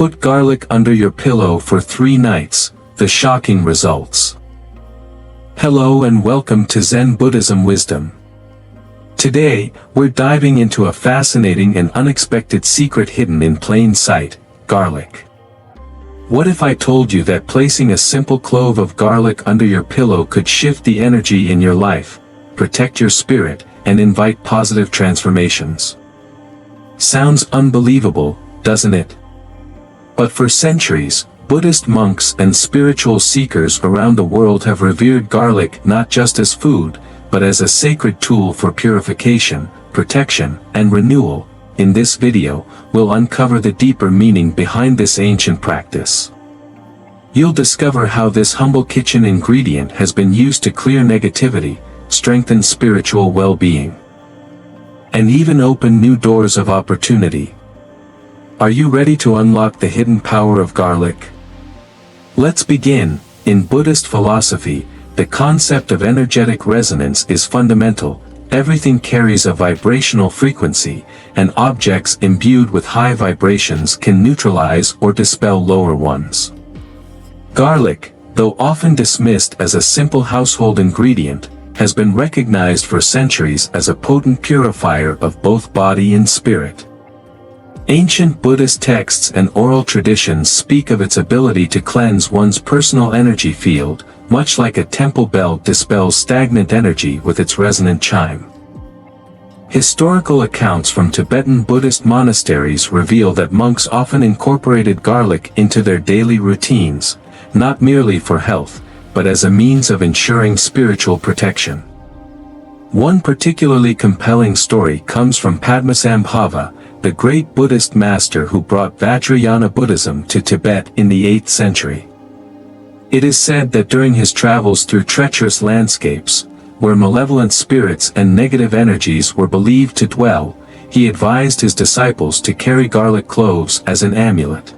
Put garlic under your pillow for 3 nights, the shocking results. Hello and welcome to Zen Buddhism Wisdom. Today, we're diving into a fascinating and unexpected secret hidden in plain sight: garlic. What if I told you that placing a simple clove of garlic under your pillow could shift the energy in your life, protect your spirit, and invite positive transformations? Sounds unbelievable, doesn't it? But for centuries, Buddhist monks and spiritual seekers around the world have revered garlic not just as food, but as a sacred tool for purification, protection, and renewal. In this video, we'll uncover the deeper meaning behind this ancient practice. You'll discover how this humble kitchen ingredient has been used to clear negativity, strengthen spiritual well-being, and even open new doors of opportunity. Are you ready to unlock the hidden power of garlic? Let's begin. In Buddhist philosophy, the concept of energetic resonance is fundamental. Everything carries a vibrational frequency, and objects imbued with high vibrations can neutralize or dispel lower ones. Garlic, though often dismissed as a simple household ingredient, has been recognized for centuries as a potent purifier of both body and spirit. Ancient Buddhist texts and oral traditions speak of its ability to cleanse one's personal energy field, much like a temple bell dispels stagnant energy with its resonant chime. Historical accounts from Tibetan Buddhist monasteries reveal that monks often incorporated garlic into their daily routines, not merely for health, but as a means of ensuring spiritual protection. One particularly compelling story comes from Padmasambhava, the great Buddhist master who brought Vajrayana Buddhism to Tibet in the 8th century. It is said that during his travels through treacherous landscapes, where malevolent spirits and negative energies were believed to dwell, he advised his disciples to carry garlic cloves as an amulet.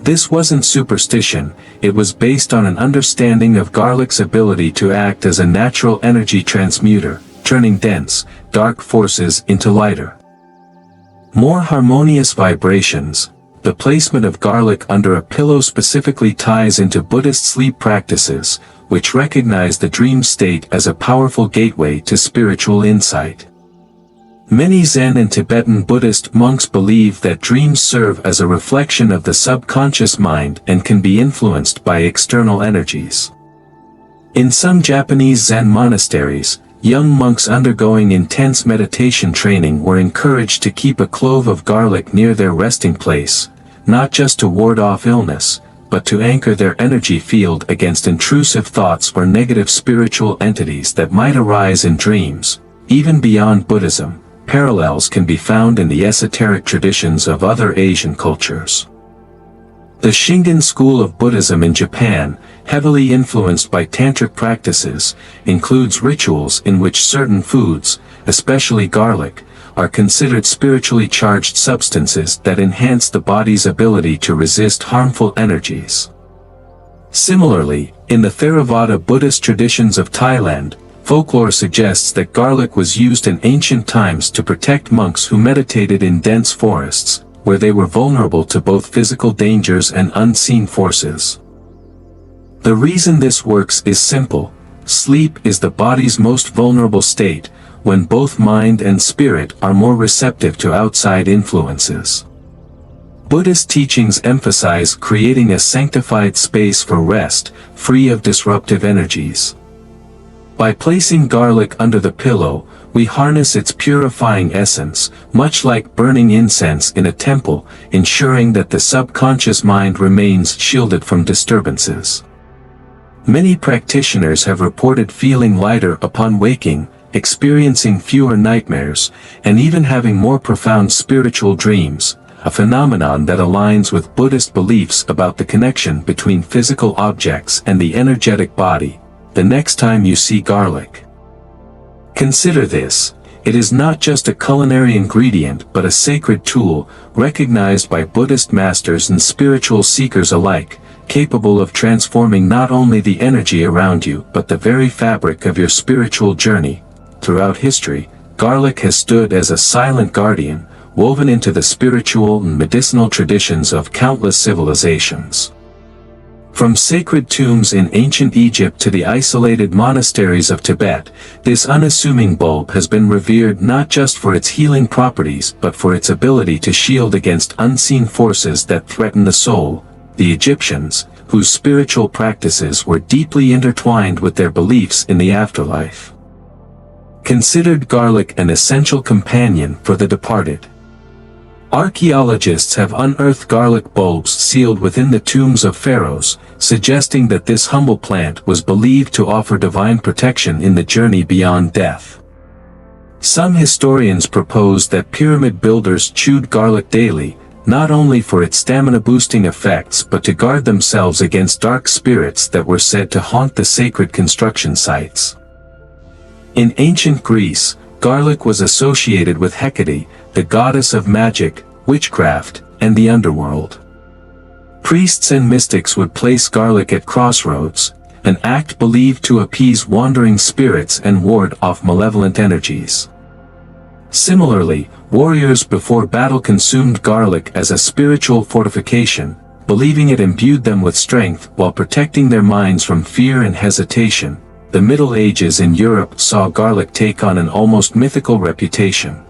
This wasn't superstition, it was based on an understanding of garlic's ability to act as a natural energy transmuter, turning dense, dark forces into lighter, more harmonious vibrations. The placement of garlic under a pillow specifically ties into Buddhist sleep practices, which recognize the dream state as a powerful gateway to spiritual insight. Many Zen and Tibetan Buddhist monks believe that dreams serve as a reflection of the subconscious mind and can be influenced by external energies. In some Japanese Zen monasteries, young monks undergoing intense meditation training were encouraged to keep a clove of garlic near their resting place, not just to ward off illness, but to anchor their energy field against intrusive thoughts or negative spiritual entities that might arise in dreams. Even beyond Buddhism, parallels can be found in the esoteric traditions of other Asian cultures. The Shingon school of Buddhism in Japan, heavily influenced by tantric practices, includes rituals in which certain foods, especially garlic, are considered spiritually charged substances that enhance the body's ability to resist harmful energies. Similarly, in the Theravada Buddhist traditions of Thailand, folklore suggests that garlic was used in ancient times to protect monks who meditated in dense forests, where they were vulnerable to both physical dangers and unseen forces. The reason this works is simple: sleep is the body's most vulnerable state, when both mind and spirit are more receptive to outside influences. Buddhist teachings emphasize creating a sanctified space for rest, free of disruptive energies. By placing garlic under the pillow, we harness its purifying essence, much like burning incense in a temple, ensuring that the subconscious mind remains shielded from disturbances. Many practitioners have reported feeling lighter upon waking, experiencing fewer nightmares, and even having more profound spiritual dreams, a phenomenon that aligns with Buddhist beliefs about the connection between physical objects and the energetic body. The next time you see garlic, consider this: it is not just a culinary ingredient but a sacred tool, recognized by Buddhist masters and spiritual seekers alike, capable of transforming not only the energy around you but the very fabric of your spiritual journey. Throughout history, garlic has stood as a silent guardian, woven into the spiritual and medicinal traditions of countless civilizations. From sacred tombs in ancient Egypt to the isolated monasteries of Tibet, this unassuming bulb has been revered not just for its healing properties but for its ability to shield against unseen forces that threaten the soul. The Egyptians, whose spiritual practices were deeply intertwined with their beliefs in the afterlife, considered garlic an essential companion for the departed. Archaeologists have unearthed garlic bulbs sealed within the tombs of pharaohs, suggesting that this humble plant was believed to offer divine protection in the journey beyond death. Some historians propose that pyramid builders chewed garlic daily, not only for its stamina-boosting effects but to guard themselves against dark spirits that were said to haunt the sacred construction sites. In ancient Greece, garlic was associated with Hecate, the goddess of magic, witchcraft, and the underworld. Priests and mystics would place garlic at crossroads, an act believed to appease wandering spirits and ward off malevolent energies. Similarly, warriors before battle consumed garlic as a spiritual fortification, believing it imbued them with strength while protecting their minds from fear and hesitation. The Middle Ages in Europe saw garlic take on an almost mythical reputation.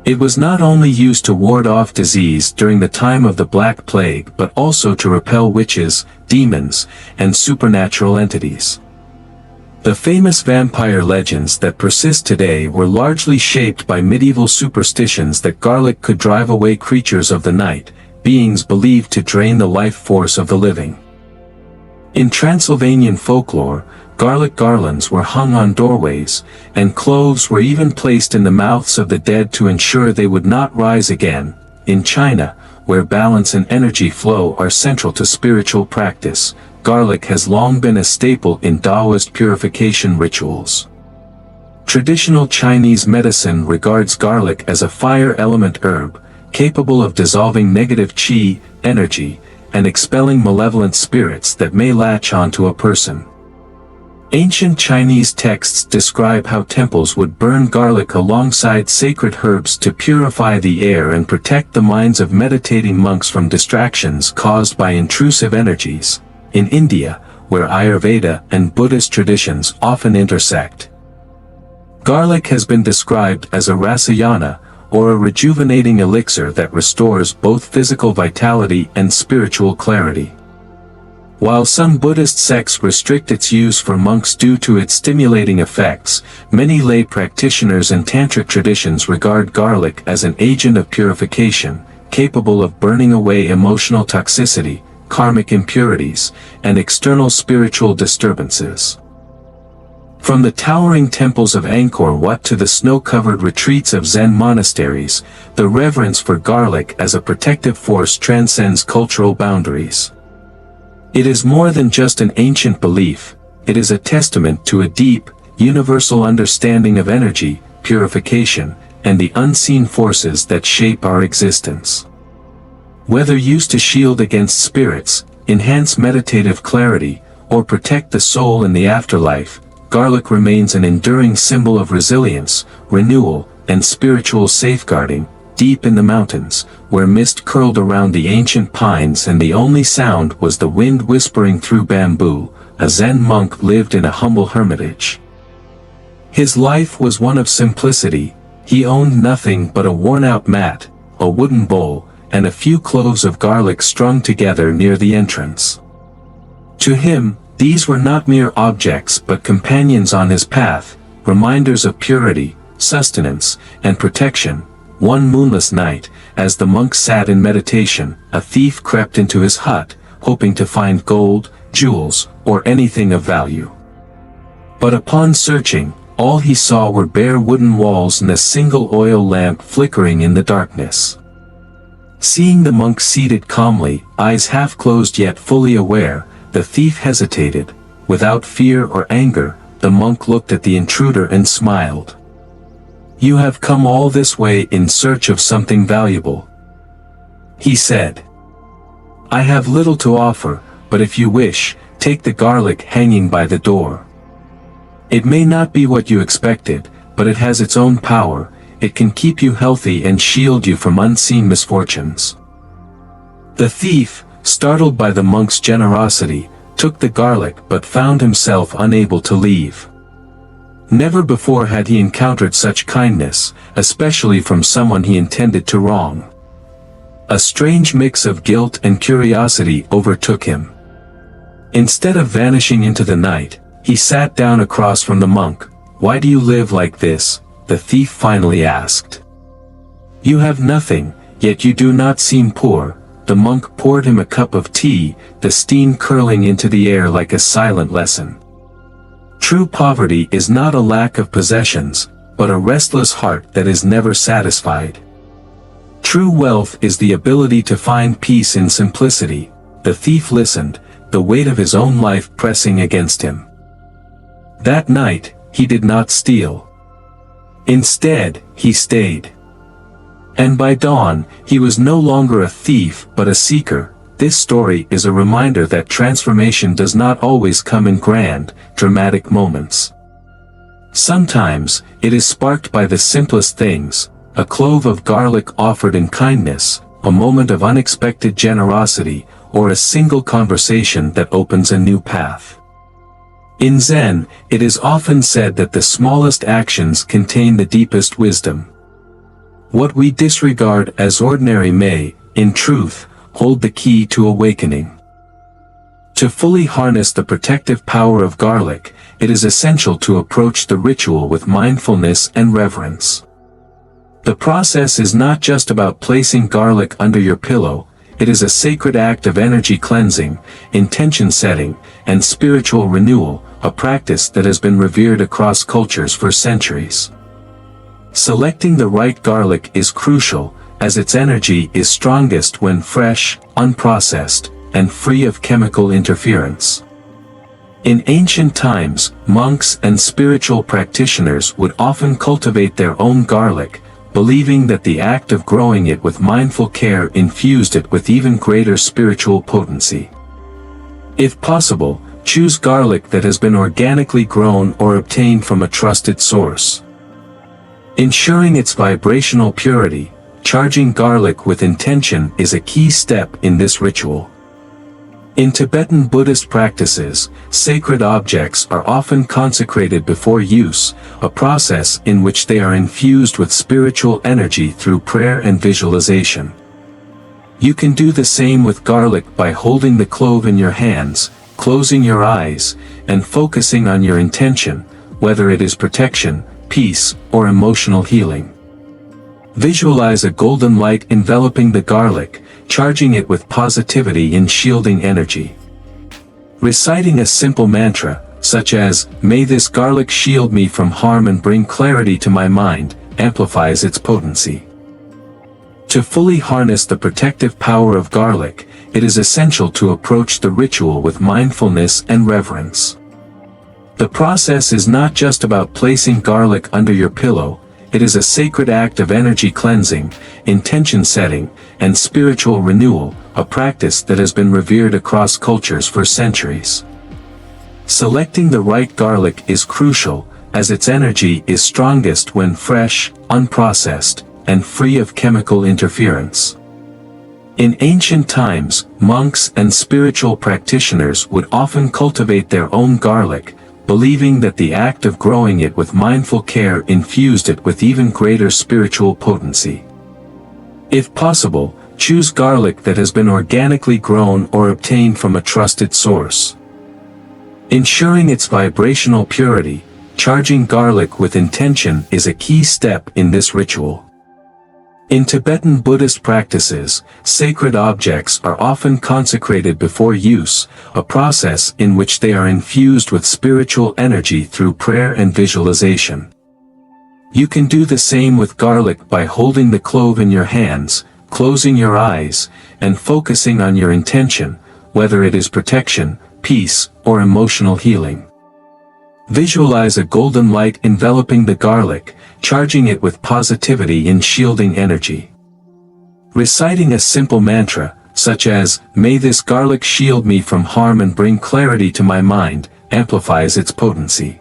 It was not only used to ward off disease during the time of the Black Plague but also to repel witches, demons, and supernatural entities. The famous vampire legends that persist today were largely shaped by medieval superstitions that garlic could drive away creatures of the night, beings believed to drain the life force of the living. In Transylvanian folklore, garlic garlands were hung on doorways, and cloves were even placed in the mouths of the dead to ensure they would not rise again. In China, where balance and energy flow are central to spiritual practice, garlic has long been a staple in Taoist purification rituals. Traditional Chinese medicine regards garlic as a fire element herb, capable of dissolving negative qi, energy, and expelling malevolent spirits that may latch onto a person. Ancient Chinese texts describe how temples would burn garlic alongside sacred herbs to purify the air and protect the minds of meditating monks from distractions caused by intrusive energies. In India, where Ayurveda and Buddhist traditions often intersect, garlic has been described as a rasayana, or a rejuvenating elixir that restores both physical vitality and spiritual clarity. While some Buddhist sects restrict its use for monks due to its stimulating effects, many lay practitioners and tantric traditions regard garlic as an agent of purification, capable of burning away emotional toxicity, karmic impurities, and external spiritual disturbances. From the towering temples of Angkor Wat to the snow-covered retreats of Zen monasteries, the reverence for garlic as a protective force transcends cultural boundaries. It is more than just an ancient belief, it is a testament to a deep, universal understanding of energy, purification, and the unseen forces that shape our existence. Whether used to shield against spirits, enhance meditative clarity, or protect the soul in the afterlife, garlic remains an enduring symbol of resilience, renewal, and spiritual safeguarding. Deep in the mountains, where mist curled around the ancient pines and the only sound was the wind whispering through bamboo, a Zen monk lived in a humble hermitage. His life was one of simplicity. He owned nothing but a worn-out mat, a wooden bowl, and a few cloves of garlic strung together near the entrance. To him, these were not mere objects but companions on his path, reminders of purity, sustenance, and protection. One moonless night, as the monk sat in meditation, a thief crept into his hut, hoping to find gold, jewels, or anything of value. But upon searching, all he saw were bare wooden walls and a single oil lamp flickering in the darkness. Seeing the monk seated calmly, eyes half closed yet fully aware, the thief hesitated. Without fear or anger, the monk looked at the intruder and smiled. "You have come all this way in search of something valuable," he said. "I have little to offer, but if you wish, take the garlic hanging by the door. It may not be what you expected, but it has its own power. it can keep you healthy and shield you from unseen misfortunes. The thief, startled by the monk's generosity, took the garlic but found himself unable to leave. Never before had he encountered such kindness, especially from someone he intended to wrong. A strange mix of guilt and curiosity overtook him. Instead of vanishing into the night, he sat down across from the monk. "Why do you live like this?" the thief finally asked. "You have nothing, yet you do not seem poor." The monk poured him a cup of tea, the steam curling into the air like a silent lesson. True poverty is not a lack of possessions, but a restless heart that is never satisfied. True wealth is the ability to find peace in simplicity. The thief listened, the weight of his own life pressing against him. That night, he did not steal. Instead, he stayed. And by dawn, he was no longer a thief but a seeker. This story is a reminder that transformation does not always come in grand, dramatic moments. Sometimes, it is sparked by the simplest things: a clove of garlic offered in kindness, a moment of unexpected generosity, or a single conversation that opens a new path. In Zen, it is often said that the smallest actions contain the deepest wisdom. What we disregard as ordinary may, in truth, hold the key to awakening. To fully harness the protective power of garlic, it is essential to approach the ritual with mindfulness and reverence. The process is not just about placing garlic under your pillow, it is a sacred act of energy cleansing, intention setting, and spiritual renewal, a practice that has been revered across cultures for centuries. Selecting the right garlic is crucial, as its energy is strongest when fresh, unprocessed, and free of chemical interference. In ancient times, monks and spiritual practitioners would often cultivate their own garlic, believing that the act of growing it with mindful care infused it with even greater spiritual potency. If possible, choose garlic that has been organically grown or obtained from a trusted source. Ensuring its vibrational purity, charging garlic with intention is a key step in this ritual. In Tibetan Buddhist practices, sacred objects are often consecrated before use, a process in which they are infused with spiritual energy through prayer and visualization. You can do the same with garlic by holding the clove in your hands, closing your eyes, and focusing on your intention, whether it is protection, peace, or emotional healing. Visualize a golden light enveloping the garlic, charging it with positivity and shielding energy. Reciting a simple mantra, such as, "May this garlic shield me from harm and bring clarity to my mind," amplifies its potency. To fully harness the protective power of garlic, it is essential to approach the ritual with mindfulness and reverence. The process is not just about placing garlic under your pillow, it is a sacred act of energy cleansing, intention setting, and spiritual renewal, a practice that has been revered across cultures for centuries. Selecting the right garlic is crucial, as its energy is strongest when fresh, unprocessed, and free of chemical interference. In ancient times, monks and spiritual practitioners would often cultivate their own garlic, believing that the act of growing it with mindful care infused it with even greater spiritual potency. If possible, choose garlic that has been organically grown or obtained from a trusted source. Ensuring its vibrational purity, charging garlic with intention is a key step in this ritual. In Tibetan Buddhist practices, sacred objects are often consecrated before use, a process in which they are infused with spiritual energy through prayer and visualization. You can do the same with garlic by holding the clove in your hands, closing your eyes, and focusing on your intention, whether it is protection, peace, or emotional healing. Visualize a golden light enveloping the garlic, charging it with positivity and shielding energy. Reciting a simple mantra, such as, "May this garlic shield me from harm and bring clarity to my mind," amplifies its potency.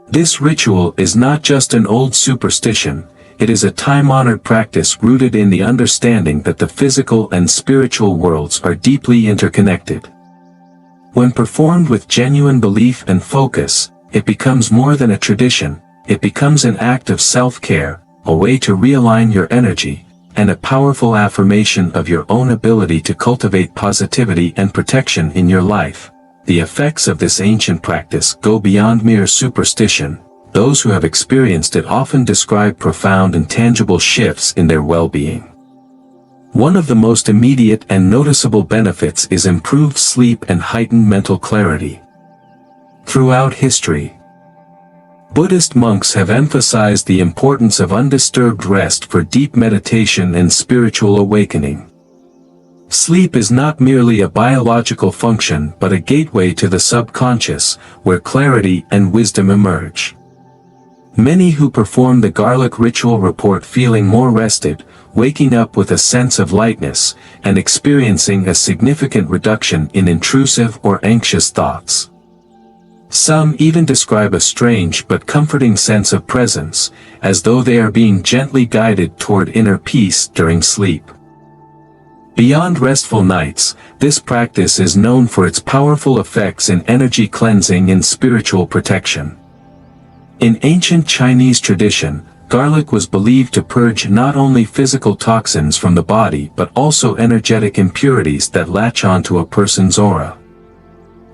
This ritual is not just an old superstition, it is a time-honored practice rooted in the understanding that the physical and spiritual worlds are deeply interconnected. When performed with genuine belief and focus, it becomes more than a tradition, it becomes an act of self-care, a way to realign your energy, and a powerful affirmation of your own ability to cultivate positivity and protection in your life. The effects of this ancient practice go beyond mere superstition. Those who have experienced it often describe profound and tangible shifts in their well-being. One of the most immediate and noticeable benefits is improved sleep and heightened mental clarity. Throughout history, Buddhist monks have emphasized the importance of undisturbed rest for deep meditation and spiritual awakening. Sleep is not merely a biological function but a gateway to the subconscious, where clarity and wisdom emerge. Many who perform the garlic ritual report feeling more rested, waking up with a sense of lightness, and experiencing a significant reduction in intrusive or anxious thoughts. Some even describe a strange but comforting sense of presence, as though they are being gently guided toward inner peace during sleep. Beyond restful nights, this practice is known for its powerful effects in energy cleansing and spiritual protection. In ancient Chinese tradition, garlic was believed to purge not only physical toxins from the body but also energetic impurities that latch onto a person's aura.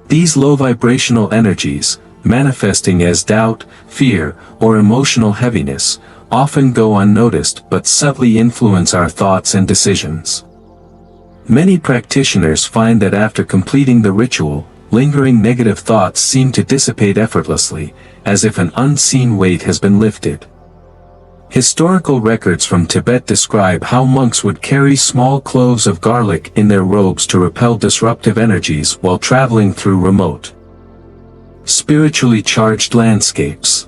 These low-vibrational energies, manifesting as doubt, fear, or emotional heaviness, often go unnoticed but subtly influence our thoughts and decisions. Many practitioners find that after completing the ritual, lingering negative thoughts seem to dissipate effortlessly, as if an unseen weight has been lifted. Historical records from Tibet describe how monks would carry small cloves of garlic in their robes to repel disruptive energies while traveling through remote, spiritually charged landscapes.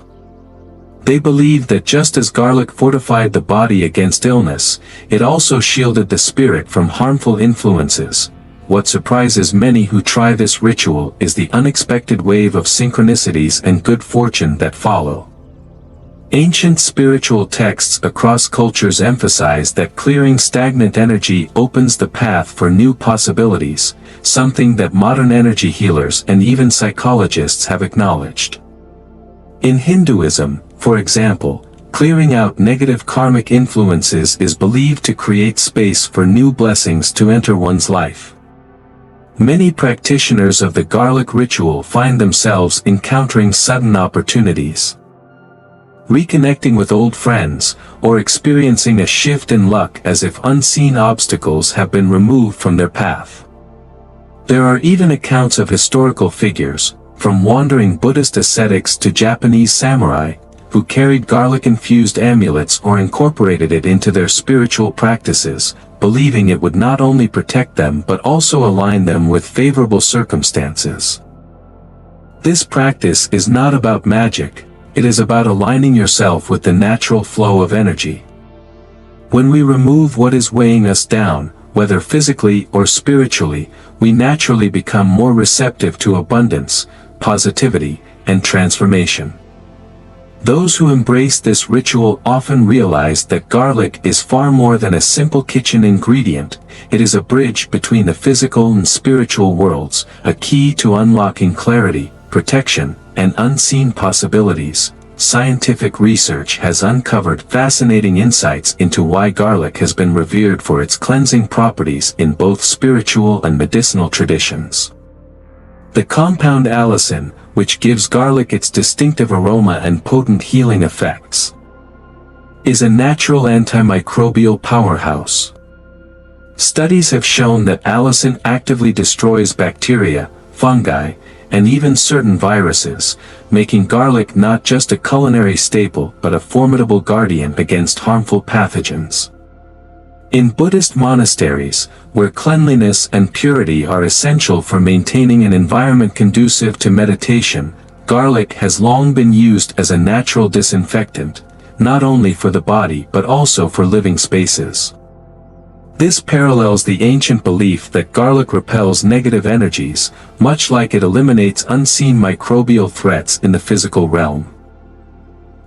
They believed that just as garlic fortified the body against illness, it also shielded the spirit from harmful influences. What surprises many who try this ritual is the unexpected wave of synchronicities and good fortune that follow. Ancient spiritual texts across cultures emphasize that clearing stagnant energy opens the path for new possibilities, something that modern energy healers and even psychologists have acknowledged. In Hinduism, for example, clearing out negative karmic influences is believed to create space for new blessings to enter one's life. Many practitioners of the garlic ritual find themselves encountering sudden opportunities, reconnecting with old friends, or experiencing a shift in luck as if unseen obstacles have been removed from their path. There are even accounts of historical figures, from wandering Buddhist ascetics to Japanese samurai, who carried garlic-infused amulets or incorporated it into their spiritual practices, believing it would not only protect them but also align them with favorable circumstances. This practice is not about magic, it is about aligning yourself with the natural flow of energy. When we remove what is weighing us down, whether physically or spiritually, we naturally become more receptive to abundance, positivity, and transformation. Those who embrace this ritual often realize that garlic is far more than a simple kitchen ingredient. It is a bridge between the physical and spiritual worlds, a key to unlocking clarity, protection, and unseen possibilities. Scientific research has uncovered fascinating insights into why garlic has been revered for its cleansing properties in both spiritual and medicinal traditions. The compound allicin, which gives garlic its distinctive aroma and potent healing effects, is a natural antimicrobial powerhouse. Studies have shown that allicin actively destroys bacteria, fungi, and even certain viruses, making garlic not just a culinary staple but a formidable guardian against harmful pathogens. In Buddhist monasteries, where cleanliness and purity are essential for maintaining an environment conducive to meditation, garlic has long been used as a natural disinfectant, not only for the body but also for living spaces. This parallels the ancient belief that garlic repels negative energies, much like it eliminates unseen microbial threats in the physical realm.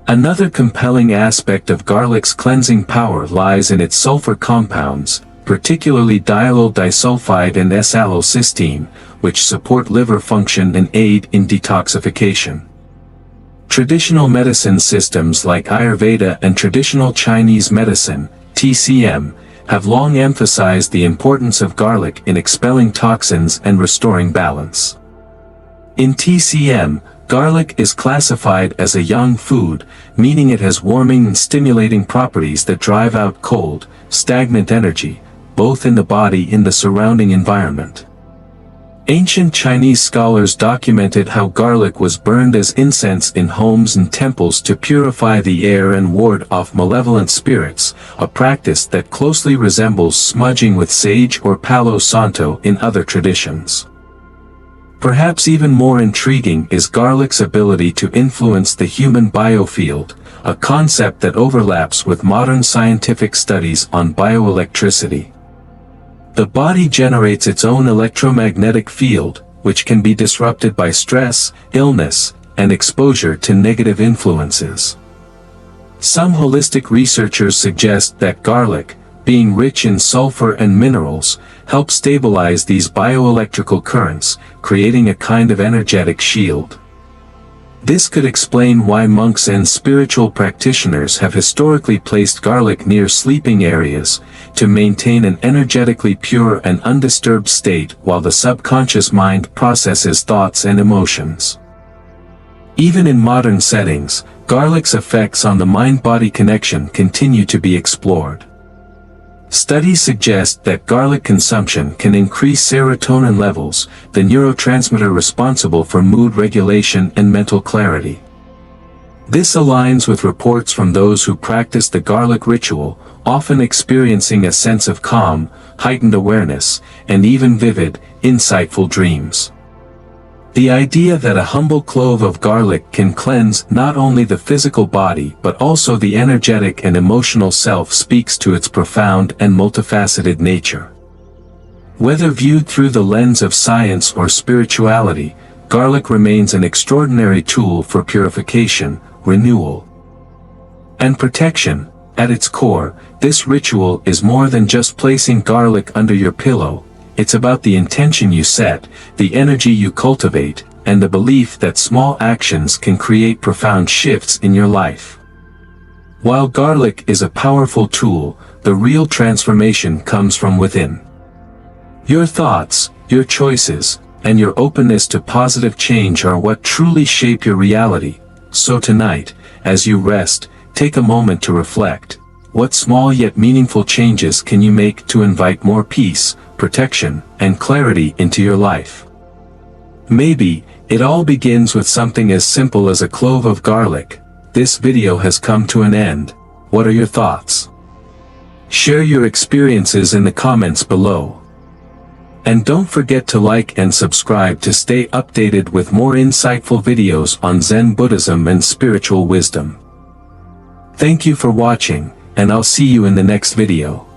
Another compelling aspect of garlic's cleansing power lies in its sulfur compounds, particularly diallyl disulfide and S-allylcysteine, which support liver function and aid in detoxification. Traditional medicine systems like Ayurveda and traditional Chinese medicine, TCM, have long emphasized the importance of garlic in expelling toxins and restoring balance. In TCM, garlic is classified as a yang food, meaning it has warming and stimulating properties that drive out cold, stagnant energy, both in the body and the surrounding environment. Ancient Chinese scholars documented how garlic was burned as incense in homes and temples to purify the air and ward off malevolent spirits, a practice that closely resembles smudging with sage or palo santo in other traditions. Perhaps even more intriguing is garlic's ability to influence the human biofield, a concept that overlaps with modern scientific studies on bioelectricity. The body generates its own electromagnetic field, which can be disrupted by stress, illness, and exposure to negative influences. Some holistic researchers suggest that garlic, being rich in sulfur and minerals, helps stabilize these bioelectrical currents, creating a kind of energetic shield. This could explain why monks and spiritual practitioners have historically placed garlic near sleeping areas, to maintain an energetically pure and undisturbed state while the subconscious mind processes thoughts and emotions. Even in modern settings, garlic's effects on the mind-body connection continue to be explored. Studies suggest that garlic consumption can increase serotonin levels, the neurotransmitter responsible for mood regulation and mental clarity. This aligns with reports from those who practice the garlic ritual, often experiencing a sense of calm, heightened awareness, and even vivid, insightful dreams. The idea that a humble clove of garlic can cleanse not only the physical body but also the energetic and emotional self speaks to its profound and multifaceted nature. Whether viewed through the lens of science or spirituality, garlic remains an extraordinary tool for purification, renewal, and protection. At its core, this ritual is more than just placing garlic under your pillow. It's about the intention you set, the energy you cultivate, and the belief that small actions can create profound shifts in your life. While garlic is a powerful tool, the real transformation comes from within. Your thoughts, your choices, and your openness to positive change are what truly shape your reality. So tonight, as you rest, take a moment to reflect. What small yet meaningful changes can you make to invite more peace, protection, and clarity into your life? Maybe it all begins with something as simple as a clove of garlic. This video has come to an end. What are your thoughts? Share your experiences in the comments below. And don't forget to like and subscribe to stay updated with more insightful videos on Zen Buddhism and spiritual wisdom. Thank you for watching, and I'll see you in the next video.